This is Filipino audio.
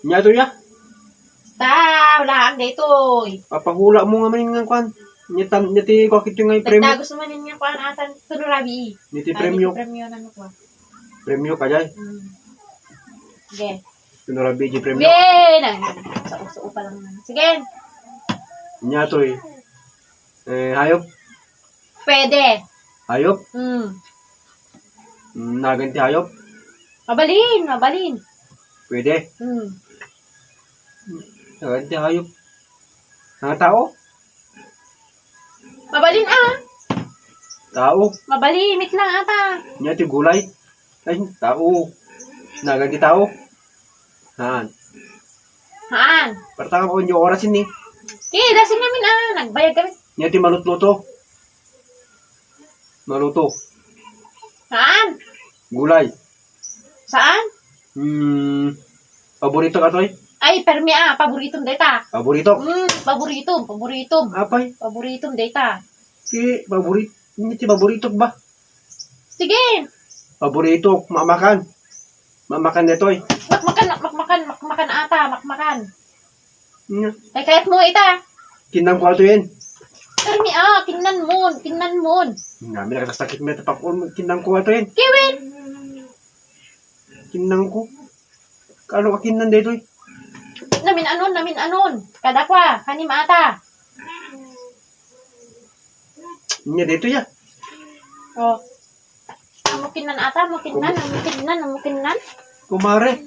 Nya to ya. Wala ang dito. Papahula mo nga man nga kwan. Nyati ko kito nga premyo. Nagtagos naman yun nga kuhan atan. Tunurabi. Nyati premyo. Premyo na ko. Premyo ka jay. Sige. Tunurabi di premyo. Sige. Sa pa lang. Sige. Nya to hayop. Pwede. Hayop. Hmm. Naganti hayop. Mabalin. Pwede. Hmm. Naganti hayop. Nga tao. Mabalin Tao. Mabalimit lang ata. Nya ti gulay. Ay, tao. Naganti tao. Han. Haan. Pertama ko yung oras ini. Dasin namin nagbayad kami. Nya ti malutluto. Maluto. Haan? Gulay. Saan? Paborito ka toy? Ay, permi paboritong data. Paborito. Paboritong. Apay? Paboritong data. Si paborito. Hindi ti paborito ba? Sige. Paborito. Mamakan. Mamakan netoy. Makmakan ata, makmakan. Nya. Ay, kahit mo ita. Kinang ko ato yan. Permi kinnan mon. Namin nakasakit mo ito pakon. Kinang ko ato yan. Kiwin. Kinang ko. Kalo ka kinan dito eh. Namin anon. Kadakwa, kanim ata. Nya dito ya. Oh. Amukinan ata, amukinan. Kumare.